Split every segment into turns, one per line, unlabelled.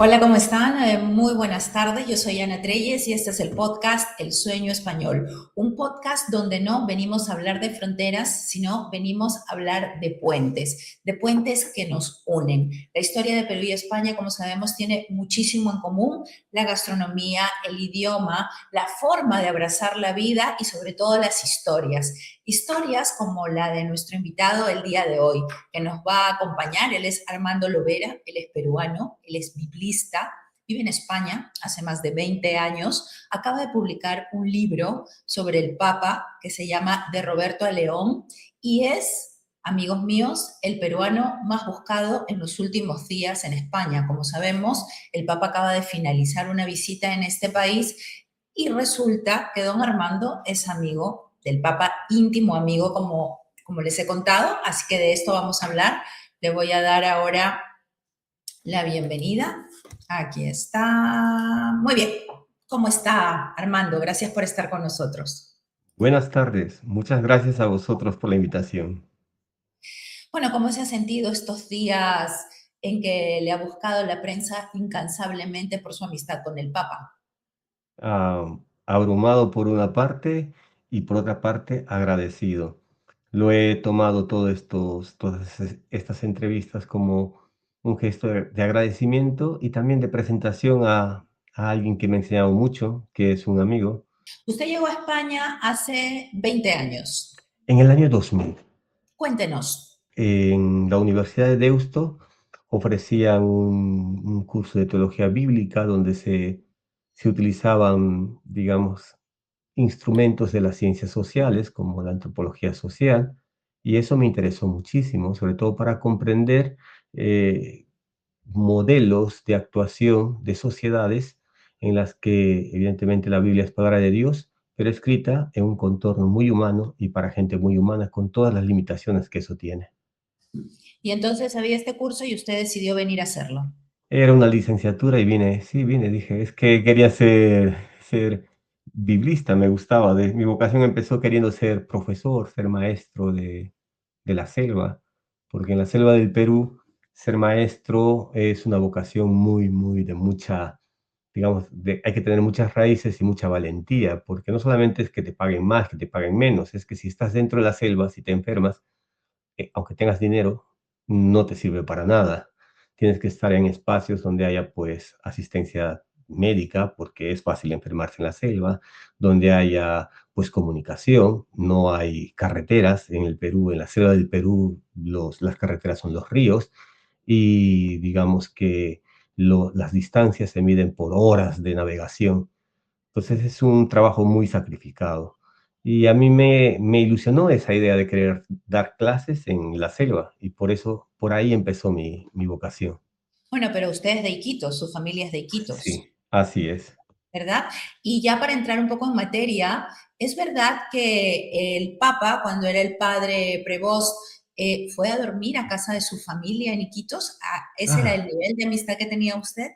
Hola, ¿cómo están? Muy buenas tardes. Yo soy Ana Treyes y este es el podcast El Sueño Español. Un podcast donde no venimos a hablar de fronteras, sino venimos a hablar de puentes que nos unen. La historia de Perú y España, como sabemos, tiene muchísimo en común: la gastronomía, el idioma, la forma de abrazar la vida y sobre todo las historias. Historias como la de nuestro invitado el día de hoy, que nos va a acompañar. Él es Armando Lovera, él es peruano, él es biblista, vive en España hace más de 20 años, acaba de publicar un libro sobre el Papa que se llama De Roberto a León y es, amigos míos, el peruano más buscado en los últimos días en España. Como sabemos, el Papa acaba de finalizar una visita en este país y resulta que don Armando es amigo del Papa, íntimo amigo, como les he contado, así que de esto vamos a hablar. Le voy a dar ahora la bienvenida. Aquí está. Muy bien. ¿Cómo está, Armando? Gracias por estar con nosotros.
Buenas tardes, muchas gracias a vosotros por la invitación.
Bueno, ¿cómo se ha sentido estos días en que le ha buscado la prensa incansablemente por su amistad con el Papa?
Abrumado por una parte y por otra parte agradecido. Lo he tomado estas entrevistas como un gesto de agradecimiento y también de presentación a alguien que me ha enseñado mucho, que es un amigo.
Usted llegó a España hace 20 años.
En el año 2000,
Cuéntenos.
en la Universidad de Deusto, ofrecían un curso de teología bíblica donde se utilizaban, digamos, instrumentos de las ciencias sociales, como la antropología social, y eso me interesó muchísimo, sobre todo para comprender modelos de actuación de sociedades en las que evidentemente la Biblia es palabra de Dios, pero escrita en un contorno muy humano y para gente muy humana, con todas las limitaciones que eso tiene.
Y entonces había este curso y usted decidió venir a hacerlo.
Era una licenciatura y vine, dije, es que quería ser biblista, me gustaba. Mi vocación empezó queriendo ser profesor, ser maestro de la selva, porque en la selva del Perú ser maestro es una vocación muy de mucha, digamos, hay que tener muchas raíces y mucha valentía, porque no solamente es que te paguen más, que te paguen menos, es que si estás dentro de la selva, si te enfermas, aunque tengas dinero, no te sirve para nada. Tienes que estar en espacios donde haya pues asistencia médica, porque es fácil enfermarse en la selva, donde haya pues comunicación, no hay carreteras en el Perú, en la selva del Perú las carreteras son los ríos y digamos que las distancias se miden por horas de navegación. Entonces es un trabajo muy sacrificado. Y a mí me ilusionó esa idea de querer dar clases en la selva y por eso, por ahí empezó mi vocación.
Bueno, pero usted es de Iquitos, su familia es de Iquitos,
Sí, así es.
¿verdad? Y ya para entrar un poco en materia, ¿es verdad que el Papa, cuando era el padre Prevost, fue a dormir a casa de su familia en Iquitos? Ah, ¿ese era el
Ah,
nivel de amistad que tenía usted?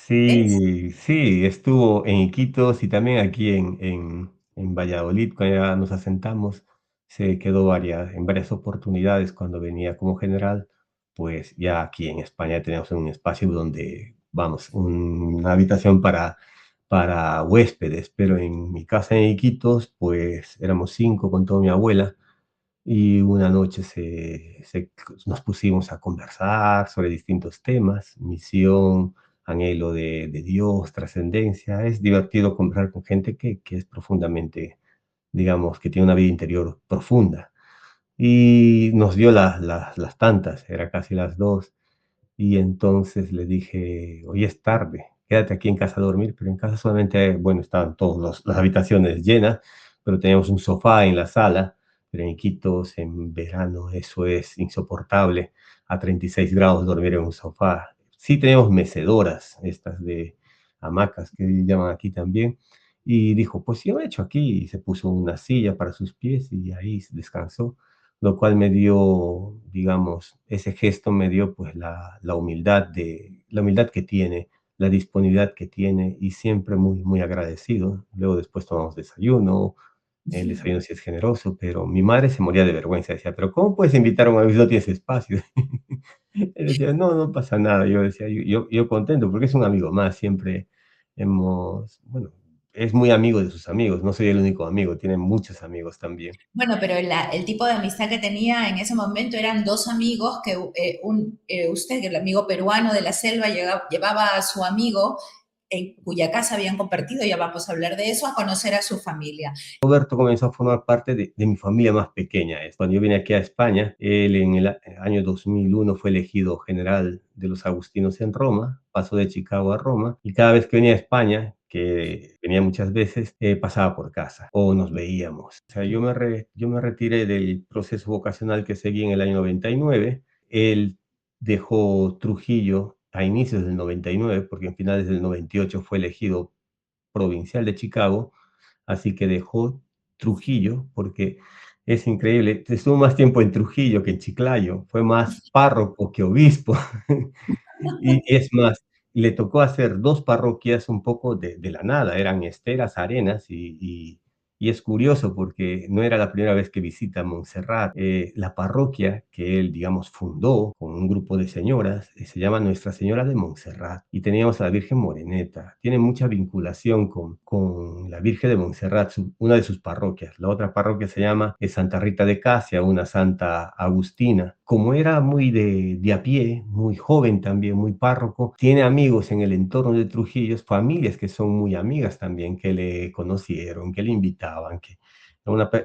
¿Es?
sí, estuvo en Iquitos y también aquí en Valladolid, cuando ya nos asentamos, se quedó en varias oportunidades cuando venía como general, pues ya aquí en España tenemos un espacio donde, vamos, una habitación para huéspedes, pero en mi casa en Iquitos, pues éramos 5 con toda mi abuela y una noche nos pusimos a conversar sobre distintos temas, misión, anhelo de Dios, trascendencia. Es divertido conversar con gente que es profundamente, digamos, que tiene una vida interior profunda. Y nos dio las tantas, era casi las 2, y entonces le dije, hoy es tarde, quédate aquí en casa a dormir, pero en casa solamente, bueno, estaban todas las habitaciones llenas, pero teníamos un sofá en la sala, pero en Iquitos en verano eso es insoportable, a 36 grados dormir en un sofá. Sí tenemos mecedoras, estas de hamacas que llaman aquí también, y dijo, pues yo he hecho aquí, y se puso una silla para sus pies y ahí descansó, lo cual me dio, digamos, ese gesto me dio pues la humildad que tiene, la disponibilidad que tiene y siempre muy agradecido. Luego después tomamos desayuno, el desayuno sí es generoso, pero mi madre se moría de vergüenza, decía, pero ¿cómo puedes invitar a un amigo si no tienes espacio? Él decía, no, no pasa nada. Yo decía, yo contento porque es un amigo más, siempre bueno, es muy amigo de sus amigos, no soy el único amigo, tiene muchos amigos también.
Bueno, pero el tipo de amistad que tenía en ese momento eran dos amigos que usted, que el amigo peruano de la selva, llevaba a su amigo en cuya casa habían compartido, ya vamos a hablar de eso, a conocer a su familia.
Roberto comenzó a formar parte de mi familia más pequeña. Cuando yo vine aquí a España, él en el año 2001 fue elegido general de los agustinos en Roma, pasó de Chicago a Roma, y cada vez que venía a España, que venía muchas veces, pasaba por casa o nos veíamos. O sea, yo me retiré del proceso vocacional que seguí en el año 99. Él dejó Trujillo a inicios del 99, porque en finales del 98 fue elegido provincial de Chicago, así que dejó Trujillo, porque es increíble, estuvo más tiempo en Trujillo que en Chiclayo, fue más párroco que obispo. Y es más, le tocó hacer 2 parroquias un poco de la nada, eran Esteras, Arenas, y es curioso porque no era la primera vez que visita Montserrat. La parroquia que él, digamos, fundó con un grupo de señoras, se llama Nuestra Señora de Montserrat, y teníamos a la Virgen Moreneta. Tiene mucha vinculación con la Virgen de Montserrat, una de sus parroquias. La otra parroquia se llama Santa Rita de Casia, una santa agustina. Como era muy de a pie, muy joven también, muy párroco, tiene amigos en el entorno de Trujillo, familias que son muy amigas también, que le conocieron, que le invitaban, que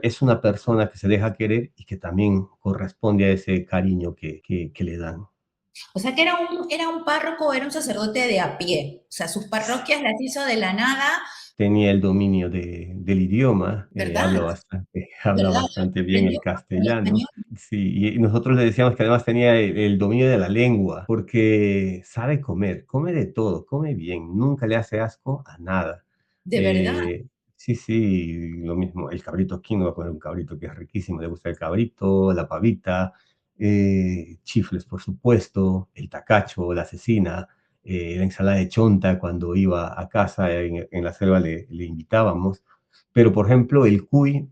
es una persona que se deja querer y que también corresponde a ese cariño que le dan.
O sea que era un párroco, era un sacerdote de a pie. O sea, sus parroquias las hizo de la nada,
Tenía el dominio del idioma,
¿verdad?
habla
¿Verdad?
bastante bien el
Aprendió el
castellano.
español.
Sí, y nosotros le decíamos que además tenía el dominio de la lengua, porque sabe comer, come de todo, come bien, nunca le hace asco a nada.
De verdad.
Eh, sí, sí, lo mismo, el cabrito aquí, no va a poner un cabrito que es riquísimo, le gusta el cabrito, la pavita, chifles, por supuesto, el tacacho, la cecina, la ensalada de chonta cuando iba a casa en la selva le invitábamos, pero por ejemplo el cuy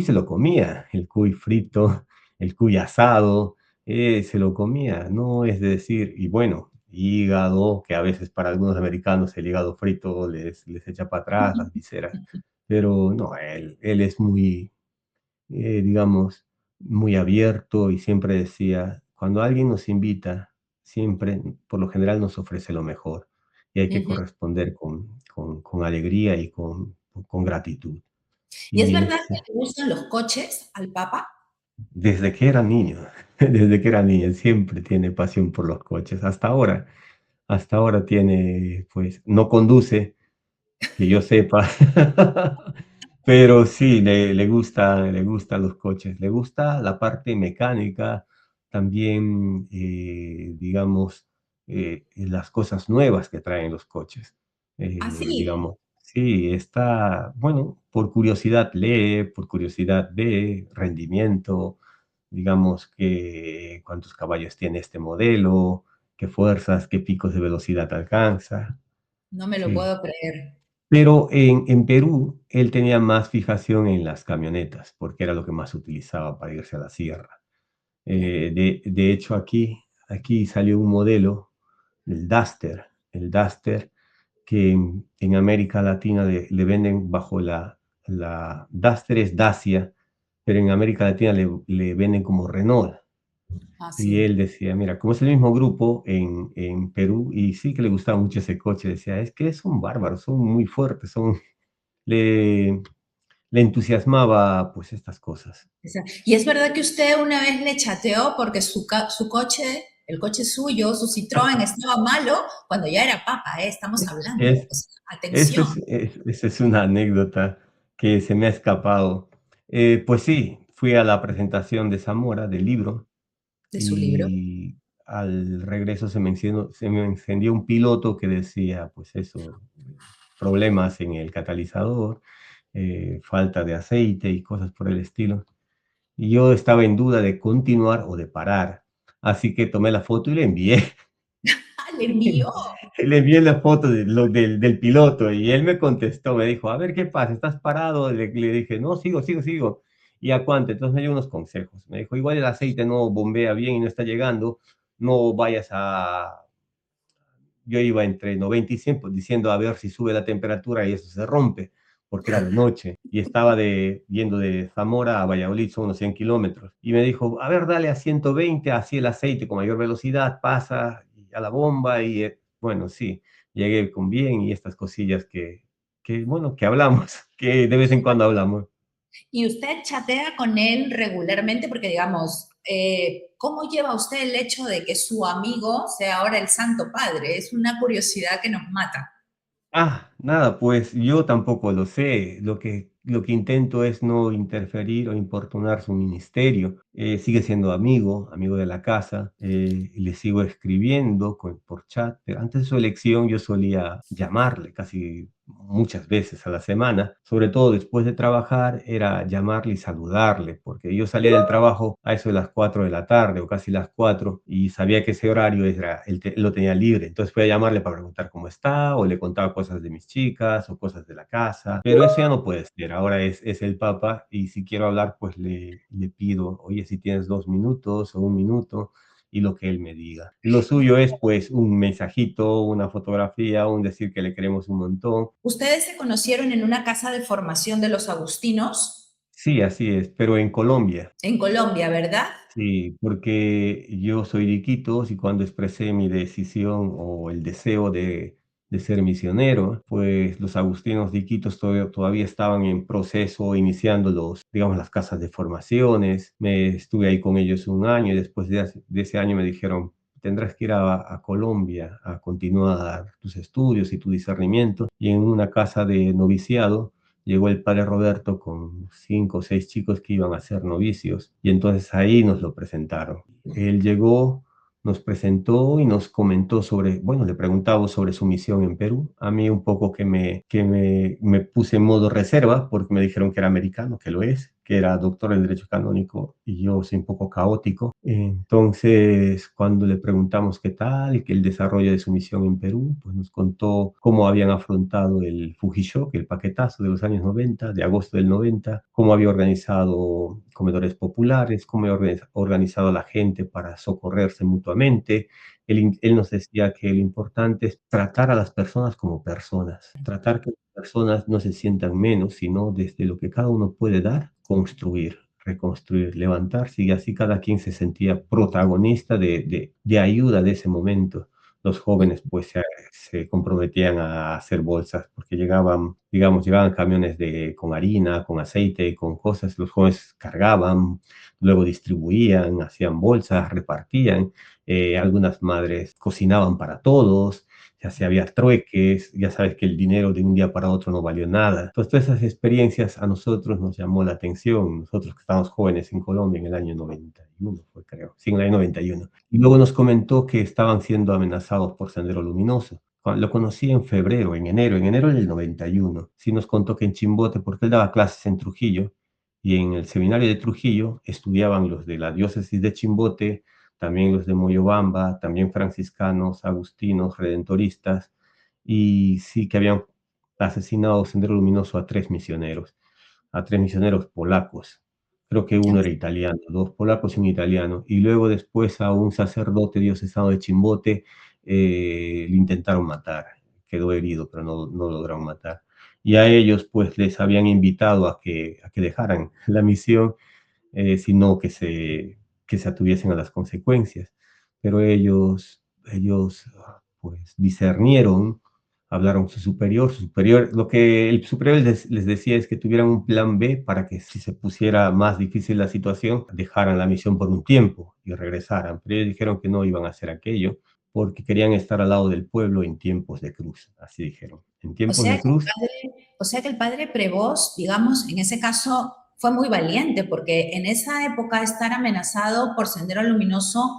se lo comía, el cuy frito, el cuy asado, se lo comía, no es decir, y bueno, hígado, que a veces para algunos americanos el hígado frito les echa para atrás las viseras, pero no, él es muy, digamos, muy abierto y siempre decía, cuando alguien nos invita, siempre, por lo general, nos ofrece lo mejor y hay que
Ujú.
corresponder con alegría y con gratitud.
Y es
Y
verdad
es
que le gustan los coches al Papa,
desde que era niño, desde que era niño, siempre tiene pasión por los coches. Hasta ahora tiene, pues, no conduce, que yo sepa. Pero sí, le gustan los coches, le gusta la parte mecánica, también, digamos, las cosas nuevas que traen los coches.
así.
Digamos, sí, está, bueno, por curiosidad lee, por curiosidad ve, rendimiento, digamos que cuántos caballos tiene este modelo, qué fuerzas, qué picos de velocidad alcanza.
No me lo
Sí.
puedo creer.
Pero en Perú, él tenía más fijación en las camionetas, porque era lo que más utilizaba para irse a la sierra.
Claro.
De hecho, aquí salió un modelo, el Duster, que en América Latina le venden bajo la Duster es Dacia, pero en América Latina le venden como Renault. Y
Así.
él decía, mira, como es el mismo grupo en Perú, y sí que le gustaba mucho ese coche, decía, es que son bárbaros, son muy fuertes, le, le entusiasmaba pues estas cosas.
Y es verdad que usted una vez le chateó porque su coche, el coche suyo, su Citroën estaba malo cuando ya era papa, ¿eh? Estamos hablando.
Es,
O sea, atención
esa es una anécdota que se me ha escapado. Pues sí, fui a la presentación de Zamora del libro
de su libro.
y al regreso se me encendió un piloto que decía, pues eso, problemas en el catalizador, falta de aceite y cosas por el estilo. Y yo estaba en duda de continuar o de parar. Así que tomé la foto y le envié.
Ah, le envió.
Le envié la foto del piloto y él me contestó, me dijo, a ver qué pasa, ¿estás parado? Le dije, no, sigo. ¿Y a cuánto? Entonces me dio unos consejos. Me dijo, igual el aceite no bombea bien y no está llegando. no vayas a... Yo iba entre 90 y 100, pues, diciendo a ver si sube la temperatura y eso se rompe, porque era de noche y estaba yendo de Zamora a Valladolid, son unos 100 kilómetros. Y me dijo, a ver, dale a 120, así el aceite con mayor velocidad pasa a la bomba y bueno, sí, llegué con bien y estas cosillas bueno, que hablamos, que de vez en cuando hablamos.
Y usted chatea con él regularmente porque, digamos, ¿cómo lleva usted el hecho de que su amigo sea ahora el Santo Padre? Es una curiosidad que nos mata.
Nada, pues yo tampoco lo sé. Lo que intento es no interferir o importunar su ministerio. Sigue siendo amigo, amigo de la casa, y le sigo escribiendo por chat. Pero antes de su elección yo solía llamarle casi muchas veces a la semana, sobre todo después de trabajar, era llamarle y saludarle, porque yo salía del trabajo a eso de las 4 de la tarde o casi las 4 y sabía que ese horario él lo tenía libre. Entonces fui a llamarle para preguntar cómo está o le contaba cosas de mis chicas o cosas de la casa, pero eso ya no puede ser. Ahora es el Papa y si quiero hablar, pues le pido, oye, si tienes 2 minutos o 1 minuto y lo que él me diga. Lo suyo es pues un mensajito, una fotografía, un decir que le queremos un montón.
Ustedes se conocieron en una casa de formación de los agustinos
Sí, así es, pero en Colombia.
en Colombia, ¿verdad?
Sí, porque yo soy de Iquitos y cuando expresé mi decisión o el deseo de ser misionero, pues los agustinos de Iquitos todavía estaban en proceso, iniciando digamos, las casas de formaciones. Estuve ahí con ellos un año y después de ese año me dijeron, tendrás que ir a Colombia a continuar tus estudios y tu discernimiento. Y en una casa de noviciado llegó el padre Roberto con 5 o 6 chicos que iban a ser novicios y entonces ahí nos lo presentaron. Él llegó, nos presentó y nos comentó sobre, bueno, le preguntaba sobre su misión en Perú. A mí un poco me puse en modo reserva porque me dijeron que era americano, que lo es, que era doctor en Derecho Canónico y yo soy un poco caótico. Entonces, cuando le preguntamos qué tal, que el desarrollo de su misión en Perú, pues nos contó cómo habían afrontado el Fujishock, el paquetazo de los años 90, de agosto del 90, cómo había organizado comedores populares, cómo había organizado a la gente para socorrerse mutuamente. Él nos decía que lo importante es tratar a las personas como personas, tratar que las personas no se sientan menos, sino desde lo que cada uno puede dar, construir, reconstruir, levantarse y así cada quien se sentía protagonista de ayuda de ese momento. Los jóvenes pues se comprometían a hacer bolsas porque llegaban, digamos, llegaban camiones con harina, con aceite, con cosas, los jóvenes cargaban, luego distribuían, hacían bolsas, repartían, algunas madres cocinaban para todos, ya sea había trueques, ya sabes que el dinero de un día para otro no valió nada. Entonces, todas esas experiencias a nosotros nos llamó la atención, nosotros que estábamos jóvenes en Colombia en el año 91, fue creo, sí, en el año 91. Y luego nos comentó que estaban siendo amenazados por Sendero Luminoso. Lo conocí en enero del 91. Sí nos contó que en Chimbote, porque él daba clases en Trujillo, y en el seminario de Trujillo estudiaban los de la diócesis de Chimbote, también los de Moyobamba, también franciscanos, agustinos, redentoristas, y sí que habían asesinado Sendero Luminoso a tres misioneros polacos. Creo que uno era italiano, dos polacos y un italiano. Y luego después a un sacerdote diocesano de Chimbote lo intentaron matar. Quedó herido, pero no lograron matar. Y a ellos pues les habían invitado a que dejaran la misión, sino que se atuviesen a las consecuencias. Pero ellos pues discernieron, hablaron con su superior, lo que el superior les decía es que tuvieran un plan B para que si se pusiera más difícil la situación, dejaran la misión por un tiempo y regresaran. Pero ellos dijeron que no iban a hacer aquello porque querían estar al lado del pueblo en tiempos de cruz, así dijeron. En
O
tiempos
sea
de
que el
cruz.
padre, o sea que el padre Prevost, digamos, en ese caso fue muy valiente, porque en esa época estar amenazado por Sendero Luminoso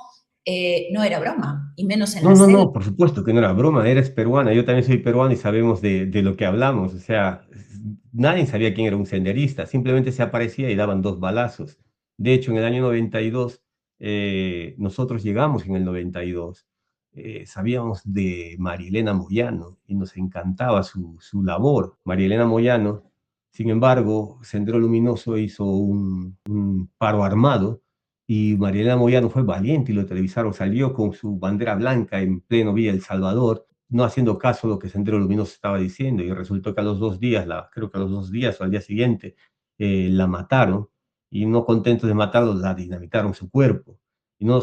no era broma, y menos en
No,
la
no,
selva.
no, por supuesto que no era broma, eres peruana, yo también soy peruano y sabemos de lo que hablamos, o sea, nadie sabía quién era un senderista, simplemente se aparecía y daban 2 balazos. De hecho, en el año 92, nosotros llegamos en el 92, sabíamos de Marielena Moyano y nos encantaba su labor. Marielena Moyano, sin embargo, Sendero Luminoso hizo un paro armado y Mariela Moyano fue valiente y lo televisaron, salió con su bandera blanca en pleno Villa El Salvador, no haciendo caso a lo que Sendero Luminoso estaba diciendo, y resultó que a los 2 días, creo que a los 2 días o al día siguiente, la mataron, y no contentos de matarlos, la dinamitaron su cuerpo. Y no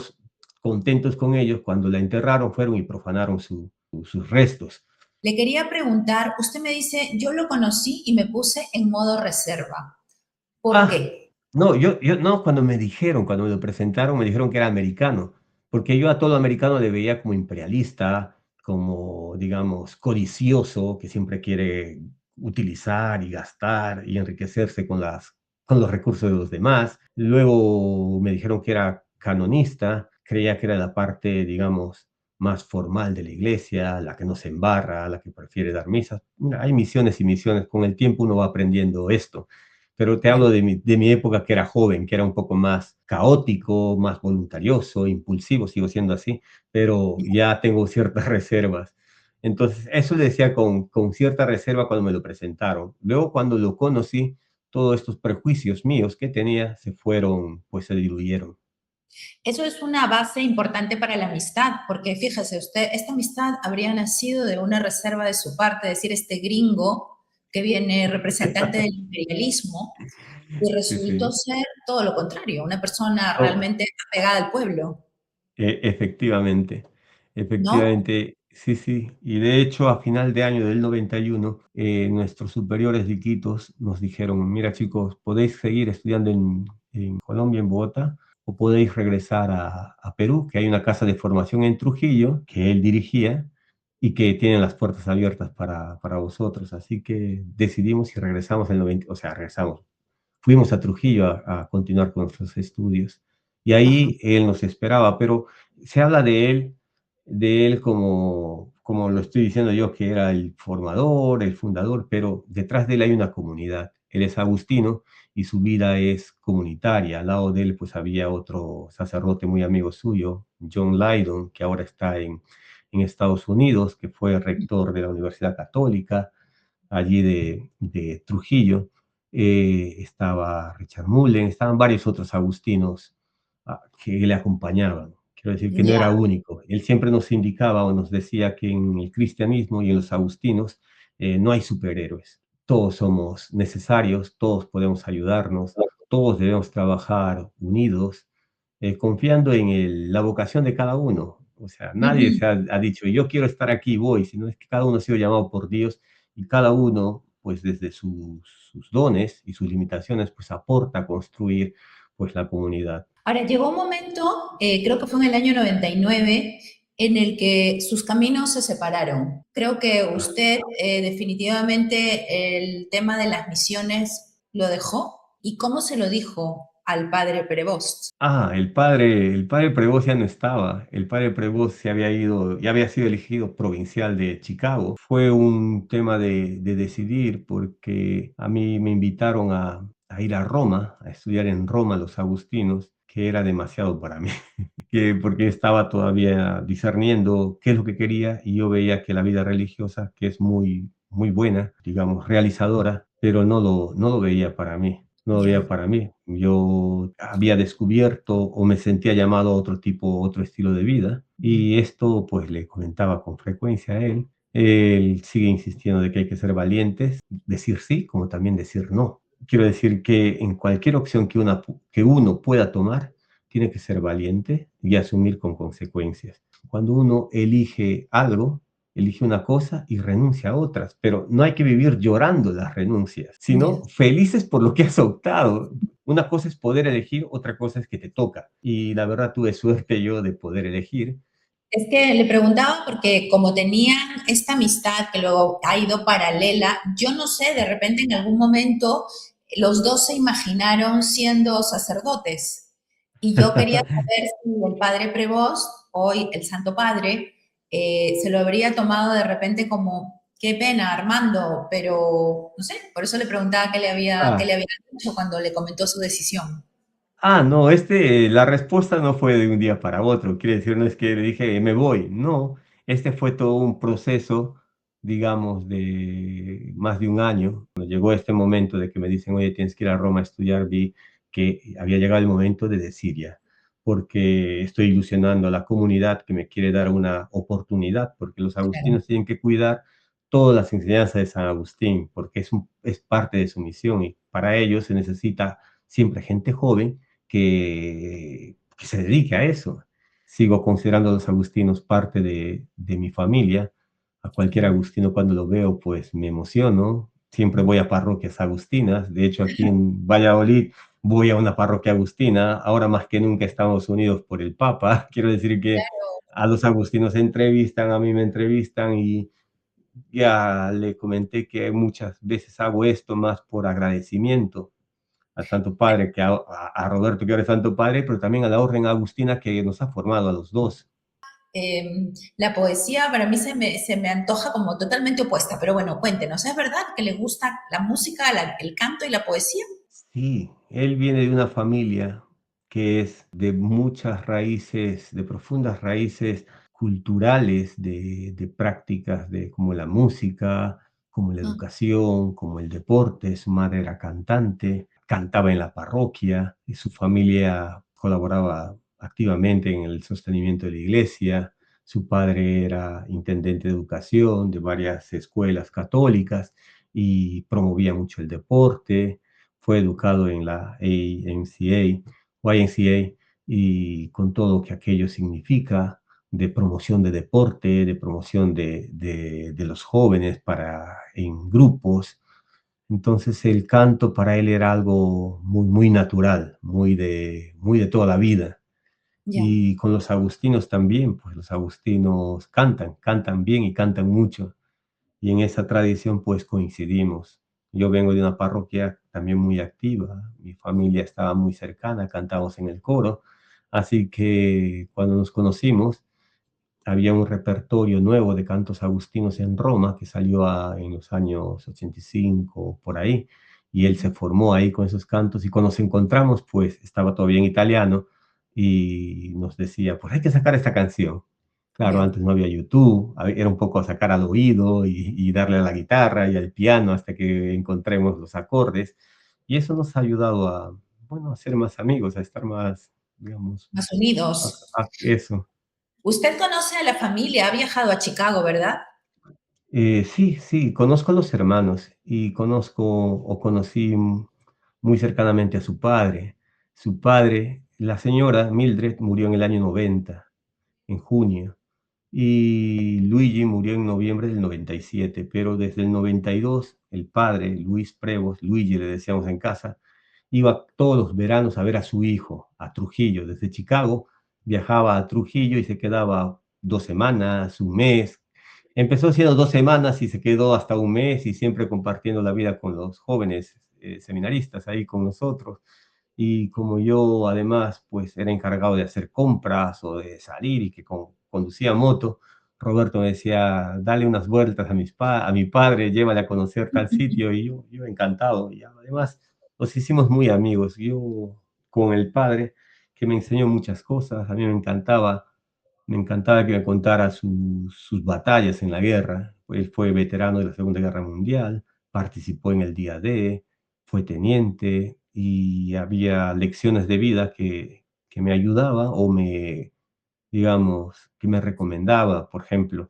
contentos con ellos, cuando la enterraron, fueron y profanaron sus restos.
Le quería preguntar, usted me dice, yo lo conocí y me puse en modo reserva. ¿Por
Ah,
qué?
no, yo no, cuando me lo presentaron, me dijeron que era americano, porque yo a todo americano le veía como imperialista, como, digamos, codicioso, que siempre quiere utilizar y gastar y enriquecerse con los recursos de los demás. Luego me dijeron que era canonista, creía que era la parte, digamos, más formal de la iglesia, la que no se embarra, la que prefiere dar misas. Mira, hay misiones y misiones, con el tiempo uno va aprendiendo esto, pero te hablo
Claro.
de mi época, que era joven, que era un poco más caótico, más voluntarioso, impulsivo, sigo siendo así, pero ya tengo ciertas reservas. Entonces, eso le decía con cierta reserva cuando me lo presentaron. Luego, cuando lo conocí, todos estos prejuicios míos que tenía se fueron, pues se diluyeron.
Eso es una base importante para la amistad, porque fíjese usted, esta amistad habría nacido de una reserva de su parte, es decir, este gringo que viene representante del imperialismo y
Sí,
resultó
sí.
ser todo lo contrario, una persona
Oh,
realmente apegada al pueblo,
efectivamente,
¿no?
efectivamente, sí, sí. Y de hecho, a final de año del 91, nuestros superiores de Iquitos nos dijeron: mira chicos, podéis seguir estudiando en Colombia, en Bogotá, o podéis regresar a Perú, que hay una casa de formación en Trujillo que él dirigía y que tienen las puertas abiertas para vosotros. Así que decidimos y regresamos en el 90, o sea, regresamos, fuimos a Trujillo a continuar con nuestros estudios. Y
Ajá.
ahí él nos esperaba, pero se habla de él como lo estoy diciendo yo, que era el formador, el fundador, pero detrás de él hay una comunidad. Él es agustino y su vida es comunitaria. Al lado de él, pues había otro sacerdote muy amigo suyo, John Lydon, que ahora está en Estados Unidos, que fue rector de la Universidad Católica allí de Trujillo. Estaba Richard Mullen, estaban varios otros agustinos que le acompañaban. Quiero decir que no era
Ya,
único. Él siempre nos indicaba o nos decía que en el cristianismo y en los agustinos no hay superhéroes. Todos somos necesarios, todos podemos ayudarnos, todos debemos trabajar unidos, confiando en la vocación de cada uno. O sea, nadie
ujú.
ha dicho, yo quiero estar aquí, voy, sino es que cada uno ha sido llamado por Dios, y cada uno, pues desde sus dones y sus limitaciones, pues aporta a construir, pues, la comunidad.
Ahora, llegó un momento, creo que fue en el año 99, en el que sus caminos se separaron. Creo que usted definitivamente el tema de las misiones lo dejó. ¿Y cómo se lo dijo al padre Prevost?
El padre Prevost ya no estaba. El padre Prevost se había ido, ya había sido elegido provincial de Chicago. Fue un tema de decidir, porque a mí me invitaron a ir a Roma, a estudiar en Roma los agustinos, que era demasiado para mí, porque estaba todavía discerniendo qué es lo que quería, y yo veía que la vida religiosa, que es muy, muy buena, digamos, realizadora, pero no lo veía para mí. No lo veía
Ya.
para mí. Yo había descubierto o me sentía llamado a otro tipo, otro estilo de vida, y esto pues le comentaba con frecuencia a él. Él sigue insistiendo de que hay que ser valientes, decir sí como también decir no. Quiero decir que en cualquier opción que uno pueda tomar, tiene que ser valiente y asumir con consecuencias. Cuando uno elige algo, elige una cosa y renuncia a otras, pero no hay que vivir llorando las renuncias,
Ya.
sino felices por lo que has optado. Una cosa es poder elegir, otra cosa es que te toca. Y la verdad, tuve suerte yo de poder elegir.
Es que le preguntaba porque como tenían esta amistad que luego ha ido paralela, yo no sé, de repente en algún momento los dos se imaginaron siendo sacerdotes. Y yo quería saber si el padre Prevost, hoy el Santo Padre, se lo habría tomado de repente como, qué pena, Armando, pero no sé, por eso le preguntaba qué
Ah,
le había dicho cuando le comentó su decisión.
no, la respuesta no fue de un día para otro. Quiere decir, no es que le dije, me voy. No, este fue todo un proceso, digamos, de más de un año. Cuando llegó este momento de que me dicen, oye, tienes que ir a Roma a estudiar, vi que había llegado el momento de decir ya. porque estoy ilusionando a la comunidad que me quiere dar una oportunidad, porque los
claro,
agustinos tienen que cuidar todas las enseñanzas de San Agustín, porque es parte de su misión y para ello se necesita siempre gente joven que se dedique a eso. Sigo considerando a los agustinos parte de mi familia. A cualquier
claro.
agustino cuando lo veo, pues me emociono. Siempre voy a parroquias agustinas. De hecho, aquí en Valladolid voy a una parroquia agustina. Ahora más que nunca estamos unidos por el Papa. Quiero decir que a los agustinos se entrevistan, a mí me entrevistan y ya le comenté que muchas veces hago esto más por agradecimiento al Santo Padre, que a Roberto, que ahora es Santo Padre, pero también a la Orden Agustina que nos ha formado a los dos.
La poesía para mí se me antoja como totalmente opuesta, pero bueno, cuéntenos, ¿es verdad que le gusta la música, el canto y la poesía?
Sí, él viene de una familia que es de muchas raíces, de profundas raíces culturales, de prácticas de como la música, como la
Ah,
educación, como el deporte. Su madre era cantante, cantaba en la parroquia y su familia colaboraba activamente en el sostenimiento de la iglesia. Su padre era intendente de educación de varias escuelas católicas y promovía mucho el deporte. Fue educado en la AMCA o INCA y con todo lo que aquello significa de promoción de deporte, de promoción de los jóvenes en grupos. Entonces el canto para él era algo muy, muy natural, muy de toda la vida.
ya,
Y con los agustinos también, pues los agustinos cantan bien y cantan mucho y en esa tradición pues coincidimos. Yo vengo de una parroquia también muy activa, mi familia estaba muy cercana, cantamos en el coro, así que cuando nos conocimos había un repertorio nuevo de cantos agustinos en Roma que salió en los años 85 por ahí, y él se formó ahí con esos cantos y cuando nos encontramos pues estaba todavía en italiano y nos decía, pues hay que sacar esta canción. Claro,
ya.
antes no había YouTube, era un poco sacar al oído y darle a la guitarra y al piano hasta que encontremos los acordes. Y eso nos ha ayudado a, bueno, a ser más amigos, a estar más, digamos,
Más unidos.
eso.
Usted conoce a la familia, ha viajado a Chicago, ¿verdad?
Sí, sí, conozco a los hermanos y conocí muy cercanamente a su padre. Su padre, la señora Mildred, murió en el año 90, en junio, y Luigi murió en noviembre del 97, pero desde el 92, el padre, Luis Prevos, Luigi le decíamos en casa, iba todos los veranos a ver a su hijo, a Trujillo, desde Chicago, viajaba a Trujillo y se quedaba 2 semanas, un mes. Empezó siendo 2 semanas y se quedó hasta un mes y siempre compartiendo la vida con los jóvenes seminaristas ahí con nosotros. Y como yo además pues era encargado de hacer compras o de salir y que conducía moto, Roberto me decía, dale unas vueltas a mi padre, llévale a conocer tal sitio y yo encantado. Y además nos hicimos muy amigos. Yo con el padre que me enseñó muchas cosas, a mí me encantaba que me contara sus batallas en la guerra. Él fue veterano de la Segunda Guerra Mundial, participó en el día D, fue teniente y había lecciones de vida que me ayudaba o digamos, que me recomendaba. Por ejemplo,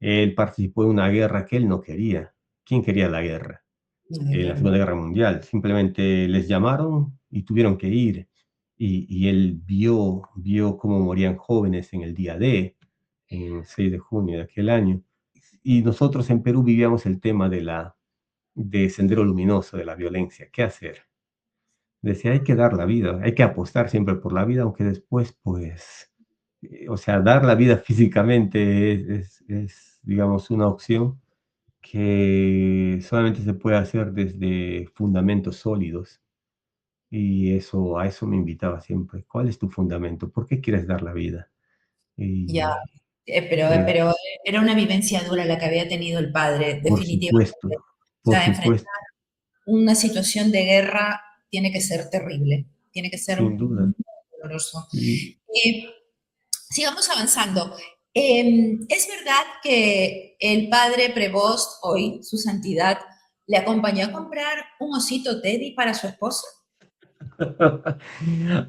él participó en una guerra que él no quería. ¿Quién quería la guerra? En la
Claro.
Segunda Guerra Mundial. Simplemente les llamaron y tuvieron que ir. Y él vio cómo morían jóvenes en el día D, en el 6 de junio de aquel año. Y nosotros en Perú vivíamos el tema de Sendero Luminoso, de la violencia. ¿Qué hacer? Decía, hay que dar la vida, hay que apostar siempre por la vida, aunque después, pues, o sea, dar la vida físicamente digamos, una opción que solamente se puede hacer desde fundamentos sólidos. Y a eso me invitaba siempre. ¿Cuál es tu fundamento? ¿Por qué quieres dar la vida?
Ya,
Y eh,
pero era una vivencia dura la que había tenido el padre,
por
definitivamente.
supuesto,
O
por
sea, enfrentar
supuesto,
una situación de guerra tiene que ser terrible, tiene que ser
sin duda.
muy doloroso.
Y
Eh, Sigamos avanzando. ¿Es verdad que el padre Prevost, hoy su santidad, le acompañó a comprar un osito Teddy para su esposa?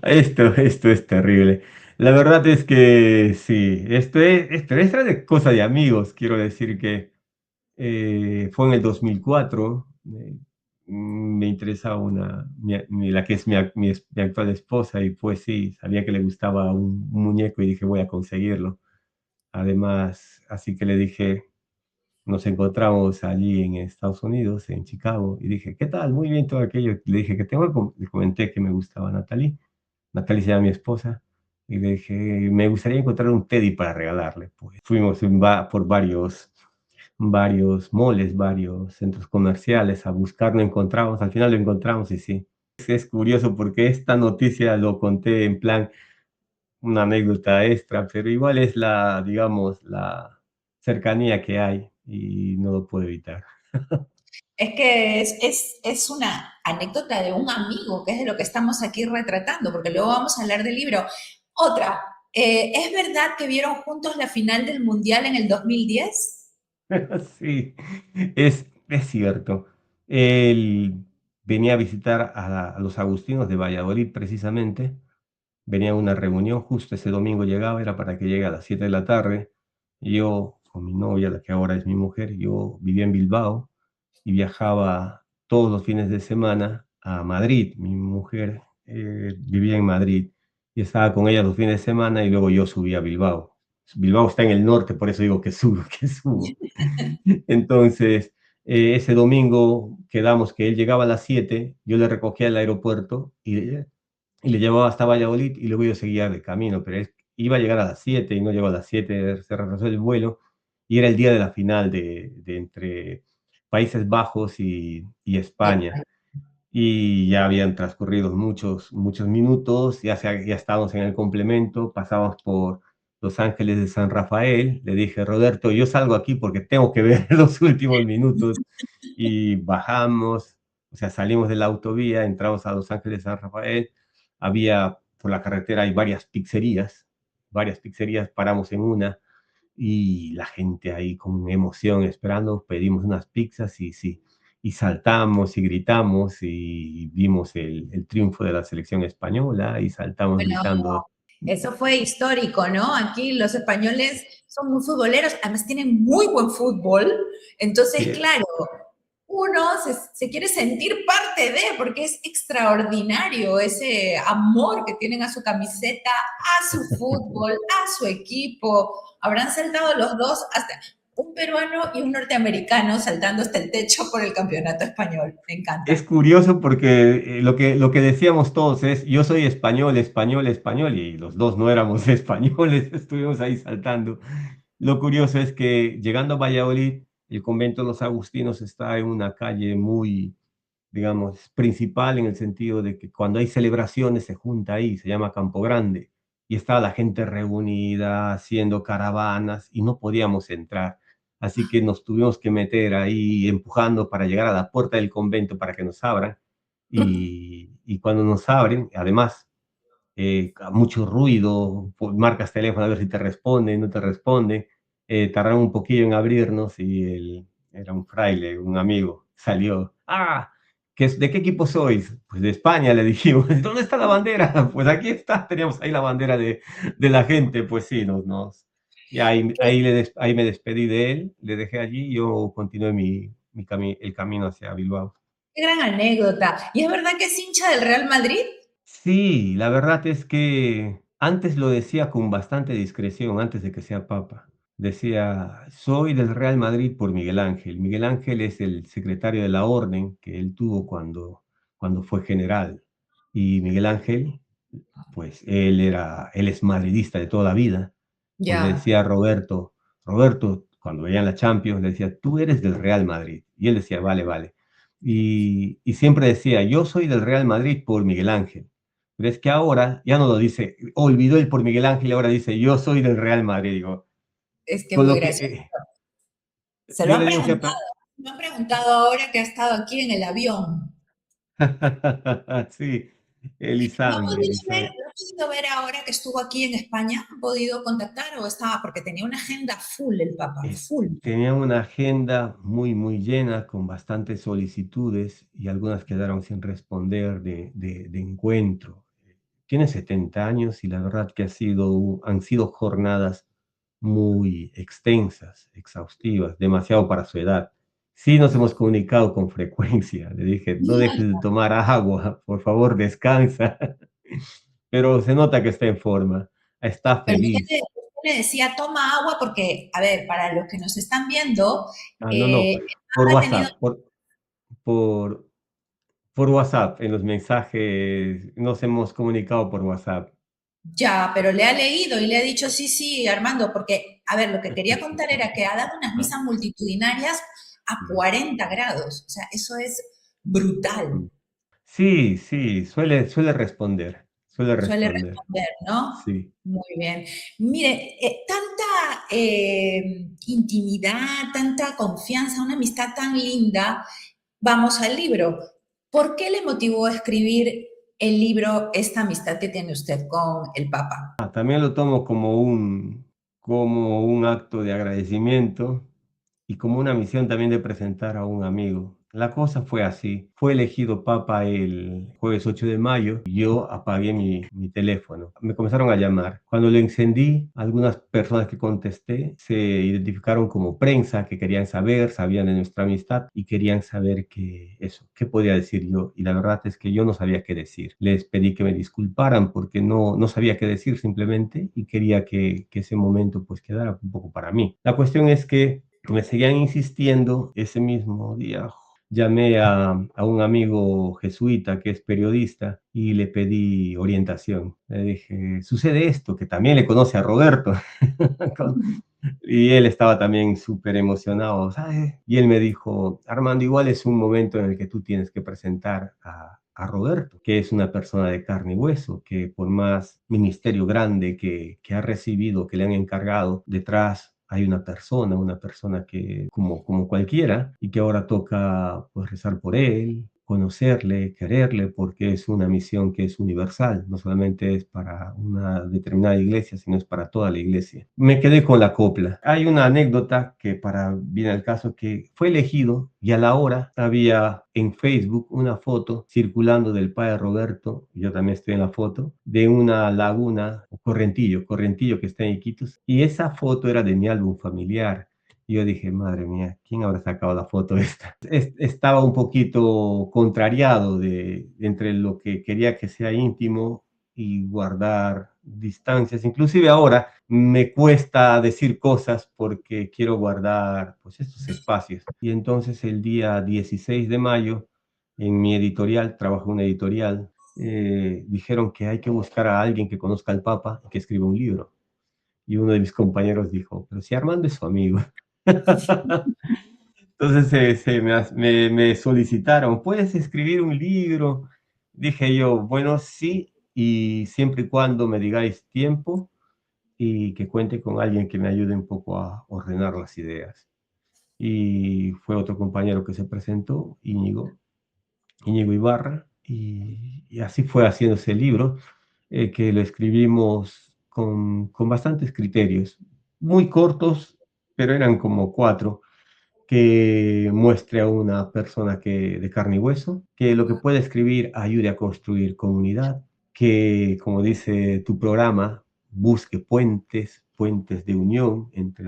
Esto es terrible. La verdad es que sí, esto es de cosa de amigos. Quiero decir que fue en el 2004. Me interesaba la que es mi actual esposa, y pues sí, sabía que le gustaba un muñeco y dije, voy a conseguirlo. Además, así que le dije, nos encontramos allí en Estados Unidos, en Chicago, y dije, ¿qué tal? Muy bien todo aquello. Le dije que le comenté que me gustaba Natalie. Natalie se llama mi esposa. Y le dije, me gustaría encontrar un Teddy para regalarle. Pues fuimos por varios moles, varios centros comerciales a buscarlo, encontramos, al final lo encontramos y sí. Es curioso porque esta noticia lo conté en plan una anécdota extra, pero igual es digamos, la cercanía que hay y no lo puedo evitar.
Es que es una anécdota de un amigo, que es de lo que estamos aquí retratando, porque luego vamos a hablar del libro. Otra, ¿es verdad que vieron juntos la final del Mundial en el 2010?
Sí, es cierto. Él venía a visitar a los agustinos de Valladolid precisamente. Venía a una reunión, justo ese domingo llegaba, era para que llegue a las 7 de la tarde. Y yo, con mi novia, la que ahora es mi mujer, yo vivía en Bilbao y viajaba todos los fines de semana a Madrid. Mi mujer vivía en Madrid y estaba con ella los fines de semana y luego yo subía a Bilbao. Bilbao está en el norte, por eso digo que subo, que subo. Entonces, ese domingo quedamos que él llegaba a las 7, yo le recogía al aeropuerto y le llevaba hasta Valladolid y luego yo seguía de camino, pero él iba a llegar a las 7 y no llegó a las 7, se retrasó el vuelo y era el día de la final de entre Países Bajos y España. Y ya habían transcurrido muchos minutos, ya estábamos en el complemento, pasamos por Los Ángeles de San Rafael. Le dije, Roberto, yo salgo aquí porque tengo que ver los últimos minutos. Y bajamos, o sea, salimos de la autovía, entramos a Los Ángeles de San Rafael. Por la carretera hay varias pizzerías, paramos en una y la gente ahí con emoción esperando, pedimos unas pizzas y sí, y saltamos y gritamos y vimos el triunfo de la selección española y saltamos
Bueno,
gritando.
eso fue histórico, ¿no? Aquí los españoles son muy futboleros, además tienen muy buen fútbol. Entonces,
Sí,
claro, uno se quiere sentir parte de, porque es extraordinario ese amor que tienen a su camiseta, a su fútbol, a su equipo. Habrán saltado los dos, hasta un peruano y un norteamericano saltando hasta el techo por el campeonato español. Me
es
encanta.
curioso porque lo que decíamos todos es, yo soy español, español, español, y los dos no éramos españoles, estuvimos ahí saltando. Lo curioso es que llegando a Valladolid, el convento de los agustinos está en una calle muy, digamos, principal, en el sentido de que cuando hay celebraciones se junta ahí, se llama Campo Grande, y estaba la gente reunida haciendo caravanas y no podíamos entrar. Así que nos tuvimos que meter ahí empujando para llegar a la puerta del convento para que nos abran. Y cuando nos abren, además, mucho ruido, marcas teléfono a ver si te responde, no te responde, tardaron un poquillo en abrirnos y era un fraile, un amigo, salió, ¿de qué equipo sois? Pues de España, le dijimos. ¿Dónde está la bandera? Pues aquí está, teníamos ahí la bandera de la gente, pues sí, y ahí me despedí de él, le dejé allí y yo continué el camino hacia Bilbao.
Qué gran anécdota. ¿Y es verdad que es hincha del Real Madrid?
Sí, la verdad es que antes lo decía con bastante discreción, antes de que sea papa. Decía, soy del Real Madrid por Miguel Ángel. Miguel Ángel es el secretario de la orden que él tuvo cuando fue general. Y Miguel Ángel, pues él es madridista de toda la vida. Pues le
Ya.
decía a Roberto, cuando veían la Champions, le decía, tú eres del Real Madrid. Y él decía, vale, vale. Y siempre decía, yo soy del Real Madrid por Miguel Ángel. Pero es que ahora ya no lo dice, olvidó el por Miguel Ángel y ahora dice, yo soy del Real Madrid. Digo,
Es que es
con
muy
lo que
gracioso. Se lo
yo
han
le digo
preguntado.
siempre,
Me han preguntado ahora que ha estado aquí en el avión.
sí, Elizabeth,
¿No pudiste ver
Elizabeth.
podido ver ahora que estuvo aquí en España? ¿Han podido contactar o estaba? Porque tenía una agenda full el Papa,
Es
full.
Tenía una agenda muy, muy llena con bastantes solicitudes y algunas quedaron sin responder de encuentro. Tiene 70 años y la verdad que han sido jornadas muy extensas, exhaustivas, demasiado para su edad. Sí nos hemos comunicado con frecuencia. Le dije, no dejes de tomar agua, por favor, descansa. Pero se nota que está en forma, está
Pero
feliz.
usted le decía, toma agua, porque, a ver, para los que nos están viendo,
Ah, no, no,
el
por
Papa ha tenido,
WhatsApp, por, por WhatsApp, en los mensajes nos hemos comunicado por WhatsApp.
ya, pero le ha leído y le ha dicho, sí, sí, Armando, porque, a ver, lo que quería contar era que ha dado unas
Ah,
misas multitudinarias a
mm,
40 grados, o sea, eso es brutal.
mm. Sí, sí, suele responder, suele
Suele
responder.
responder, ¿no?
Sí.
Muy bien. Mire, tanta intimidad, tanta confianza, una amistad tan linda. Vamos al libro. ¿Por qué le motivó a escribir el libro Esta amistad que tiene usted con el Papa?
También lo tomo como un acto de agradecimiento y como una misión también de presentar a un amigo. La cosa fue así. Fue elegido papa el jueves 8 de mayo y yo apagué mi teléfono. Me comenzaron a llamar. Cuando lo encendí, algunas personas que contesté se identificaron como prensa, que querían saber, sabían de nuestra amistad y querían saber qué podía decir yo. Y la verdad es que yo no sabía qué decir. Les pedí que me disculparan porque no sabía qué decir simplemente y quería que ese momento pues quedara un poco para mí. La cuestión es que me seguían insistiendo. Ese mismo día llamé a un amigo jesuita que es periodista y le pedí orientación. Le dije, sucede esto, que también le conoce a Roberto. Y él estaba también súper emocionado, ¿sabes? Y él me dijo, Armando, igual es un momento en el que tú tienes que presentar a Roberto, que es una persona de carne y hueso, que por más ministerio grande que ha recibido, que le han encargado, detrás hay una persona que como cualquiera, y que ahora toca pues rezar por él, conocerle, quererle, porque es una misión que es universal, no solamente es para una determinada iglesia, sino es para toda la iglesia. Me quedé con la copla. Hay una anécdota que para bien al caso, que fue elegido y a la hora había en Facebook una foto circulando del padre Roberto, yo también estoy en la foto, de una laguna, Correntillo que está en Iquitos, y esa foto era de mi álbum familiar. Y yo dije, madre mía, ¿quién habrá sacado la foto esta? Estaba un poquito contrariado entre lo que quería que sea íntimo y guardar distancias. Inclusive ahora me cuesta decir cosas porque quiero guardar pues estos espacios. Y entonces el día 16 de mayo, en mi editorial, trabajo en una editorial, dijeron que hay que buscar a alguien que conozca al Papa y que escriba un libro. Y uno de mis compañeros dijo, pero si Armando es su amigo. Entonces me solicitaron, ¿puedes escribir un libro? Dije yo, bueno, sí, y siempre y cuando me digáis tiempo y que cuente con alguien que me ayude un poco a ordenar las ideas. Y fue otro compañero que se presentó, Íñigo Ibarra, y así fue haciéndose el libro, que lo escribimos con bastantes criterios, muy cortos, pero eran como cuatro que muestre a una persona de carne y hueso, que lo que puede escribir ayude a construir comunidad, que, como dice tu programa, busque puentes de unión entre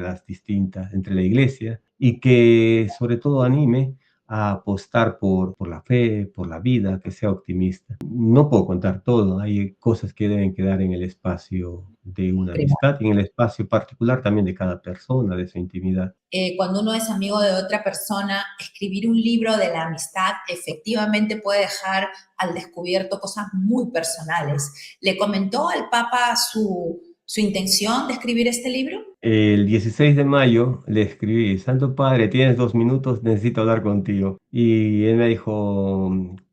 la iglesia, y que sobre todo anime a apostar por la fe, por la vida, que sea optimista. No puedo contar todo, hay cosas que deben quedar en el espacio de una amistad y en el espacio particular también de cada persona, de su intimidad.
Cuando uno es amigo de otra persona, escribir un libro de la amistad efectivamente puede dejar al descubierto cosas muy personales. ¿Le comentó al Papa su intención de escribir este libro?
El 16 de mayo le escribí, Santo Padre, tienes 2 minutos, necesito hablar contigo. Y él me dijo,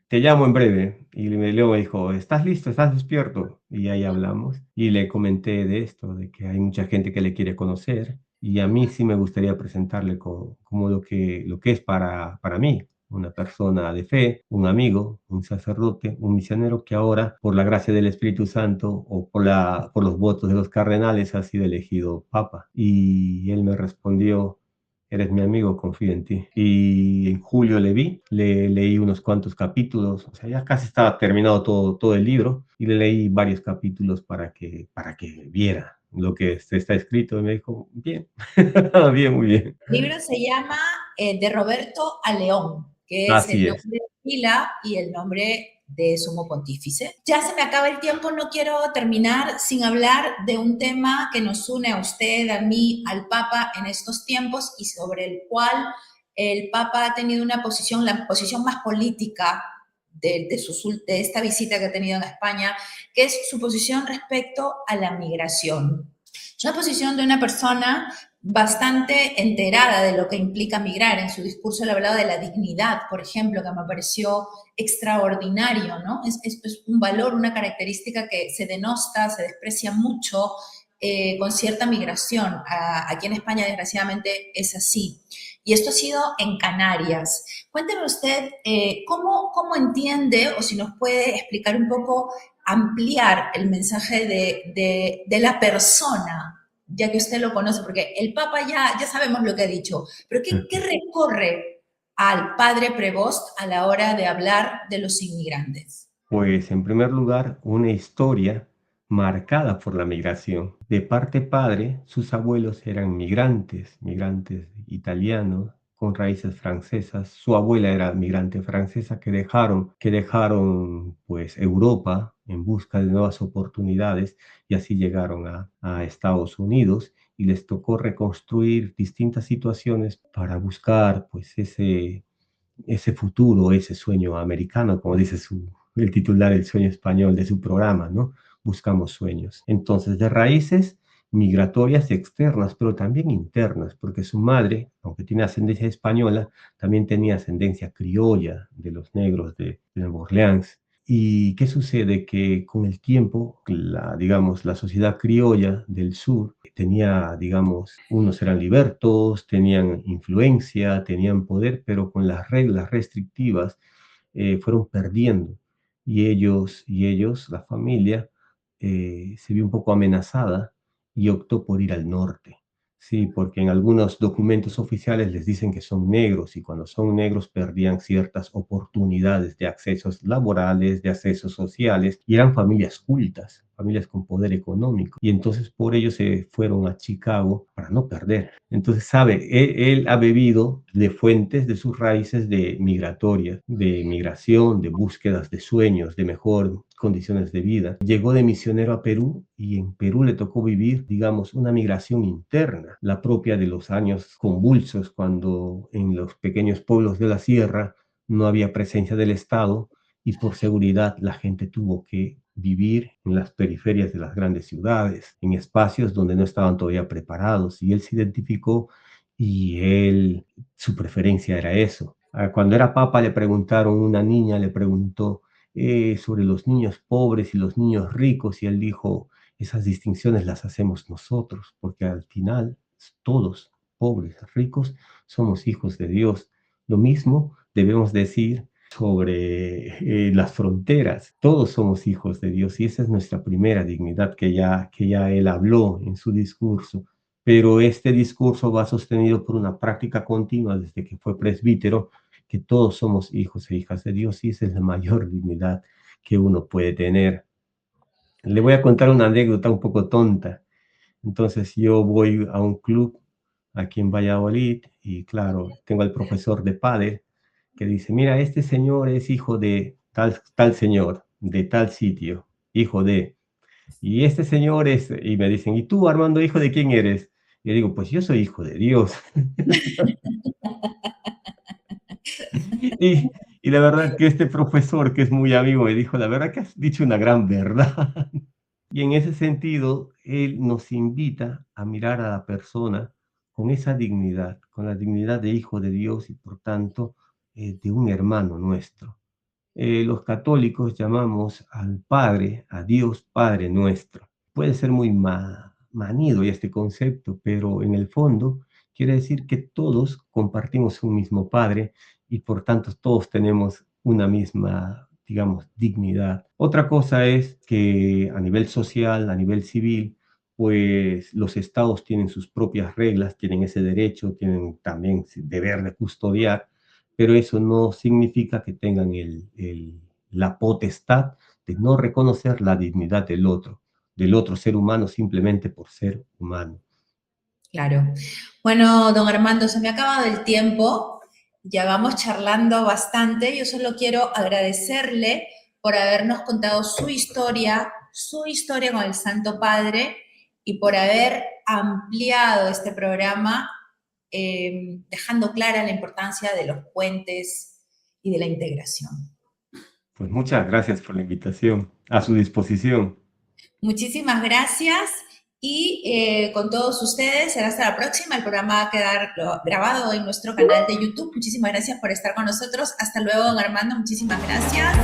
te llamo en breve. Y luego me dijo, ¿estás listo? ¿Estás despierto? Y ahí hablamos. Y le comenté de esto, de que hay mucha gente que le quiere conocer. Y a mí sí me gustaría presentarle como lo que es para mí. una persona de fe, un amigo, un sacerdote, un misionero que ahora, por la gracia del Espíritu Santo o por los votos de los cardenales, ha sido elegido papa. Y él me respondió: eres mi amigo, confío en ti. Y en julio le vi, le leí unos cuantos capítulos, o sea, ya casi estaba terminado todo el libro, y le leí varios capítulos para que viera lo que está escrito, y me dijo: bien, bien, muy bien.
El libro se llama De Roberto a León, que es el
Así es.
nombre de pila y el nombre de Sumo Pontífice. Ya se me acaba el tiempo, no quiero terminar sin hablar de un tema que nos une a usted, a mí, al Papa en estos tiempos y sobre el cual el Papa ha tenido una posición, la posición más política de esta visita que ha tenido en España, que es su posición respecto a la migración. Es una posición de una persona bastante enterada de lo que implica migrar. En su discurso él hablaba de la dignidad, por ejemplo, que me pareció extraordinario, ¿no? Es un valor, una característica que se denosta, se desprecia mucho con cierta migración. Aquí en España, desgraciadamente, es así. Y esto ha sido en Canarias. Cuénteme usted cómo entiende, o si nos puede explicar un poco, ampliar el mensaje de la persona, ya que usted lo conoce, porque el Papa ya sabemos lo que ha dicho, pero ¿qué recorre al padre Prevost a la hora de hablar de los inmigrantes?
Pues en primer lugar, una historia marcada por la migración. De parte padre, sus abuelos eran migrantes, migrantes italianos con raíces francesas. Su abuela era migrante francesa que dejaron pues Europa en busca de nuevas oportunidades y así llegaron a Estados Unidos y les tocó reconstruir distintas situaciones para buscar pues ese futuro, ese sueño americano, como dice el titular, el sueño español de su programa, ¿no? Buscamos sueños. Entonces, de raíces migratorias externas, pero también internas, porque su madre, aunque tiene ascendencia española, también tenía ascendencia criolla de los negros de Nueva Orleans. ¿Y qué sucede? Que con el tiempo, digamos, la sociedad criolla del sur tenía, digamos, unos eran libertos, tenían influencia, tenían poder, pero con las reglas restrictivas fueron perdiendo. Y ellos, la familia, se vio un poco amenazada y optó por ir al norte. Sí, porque en algunos documentos oficiales les dicen que son negros y cuando son negros perdían ciertas oportunidades de accesos laborales, de accesos sociales y eran familias cultas, familias con poder económico. Y entonces por ello se fueron a Chicago para no perder. Entonces, sabe, él ha bebido de fuentes de sus raíces de migratorias, de migración, de búsquedas de sueños, de mejor condiciones de vida. Llegó de misionero a Perú y en Perú le tocó vivir, digamos, una migración interna, la propia de los años convulsos, cuando en los pequeños pueblos de la sierra no había presencia del Estado y por seguridad la gente tuvo que vivir en las periferias de las grandes ciudades, en espacios donde no estaban todavía preparados. Y él se identificó y su preferencia era eso. Cuando era papa le preguntaron, una niña le preguntó sobre los niños pobres y los niños ricos y él dijo, esas distinciones las hacemos nosotros, porque al final todos, pobres, ricos, somos hijos de Dios. Lo mismo debemos decir sobre las fronteras. Todos somos hijos de Dios y esa es nuestra primera dignidad que ya él habló en su discurso. Pero este discurso va sostenido por una práctica continua desde que fue presbítero, que todos somos hijos e hijas de Dios y esa es la mayor dignidad que uno puede tener. Le voy a contar una anécdota un poco tonta. Entonces yo voy a un club aquí en Valladolid y claro, tengo al profesor de pádel que dice, mira, este señor es hijo de tal señor, de tal sitio, hijo de... Y este señor es, y me dicen, ¿y tú, Armando, hijo de quién eres? Y yo digo, pues yo soy hijo de Dios. Y, y la verdad que este profesor, que es muy amigo, me dijo, la verdad que has dicho una gran verdad. Y en ese sentido, él nos invita a mirar a la persona con esa dignidad, con la dignidad de hijo de Dios y por tanto de un hermano nuestro. Los católicos llamamos al Padre, a Dios Padre nuestro. Puede ser muy manido este concepto, pero en el fondo quiere decir que todos compartimos un mismo Padre y por tanto todos tenemos una misma, digamos, dignidad. Otra cosa es que a nivel social, a nivel civil, pues los estados tienen sus propias reglas, tienen ese derecho, tienen también deber de custodiar, pero eso no significa que tengan la potestad de no reconocer la dignidad del otro ser humano simplemente por ser humano.
Claro. Bueno, don Armando, se me ha acabado el tiempo. Ya vamos charlando bastante. Yo solo quiero agradecerle por habernos contado su historia con el Santo Padre y por haber ampliado este programa, dejando clara la importancia de los puentes y de la integración.
Pues muchas gracias por la invitación. A su disposición.
Muchísimas gracias y con todos ustedes será hasta la próxima. El programa va a quedar grabado en nuestro canal de YouTube. Muchísimas gracias por estar con nosotros. Hasta luego, don Armando. Muchísimas gracias.